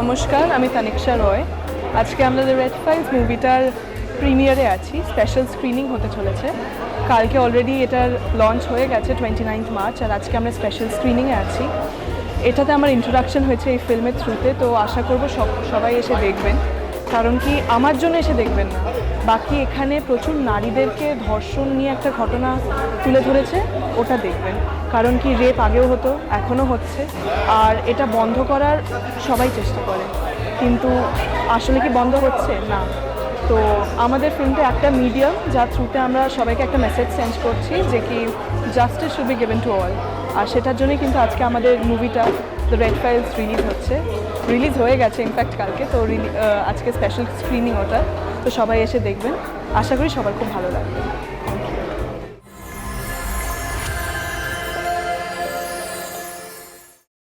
নমস্কার, আমি তানিক্ষা রয়। আজকে আমরা দ্য রেড ফাইলস মুভিটার প্রিমিয়ারে আছি। স্পেশাল স্ক্রিনিং হতে চলেছে। কালকে অলরেডি এটার লঞ্চ হয়ে গেছে 29 মার্চ, আর আজকে আমরা স্পেশাল স্ক্রিনিংয়ে আছি। এটাতে আমার ইন্ট্রোডাকশন হয়েছে এই ফিল্মের থ্রুতে, তো আশা করব সবাই এসে দেখবেন। কারণ কি আমার জন্য এসে দেখবেন না, বাকি এখানে প্রচুর নারীদেরকে ধর্ষণ নিয়ে একটা ঘটনা তুলে ধরেছে, ওটা দেখবেন। কারণ কি রেপ আগেও হতো, এখনও হচ্ছে, আর এটা বন্ধ করার সবাই চেষ্টা করে, কিন্তু আসলে কি বন্ধ হচ্ছে না। তো আমাদের ফিল্মটা একটা মিডিয়াম, যার থ্রুতে আমরা সবাইকে একটা মেসেজ সেন্ড করছি যে কি justice should be given to all. আর সেটার জন্যই কিন্তু আজকে আমাদের মুভিটা দ্য রেড ফাইলস রিলিজ হয়ে গেছে ইনফ্যাক্ট কালকে। তো আজকে স্পেশাল স্ক্রিনিং ওটা, তো সবাই এসে দেখবেন। আশা করি সবার খুব ভালো লাগবে।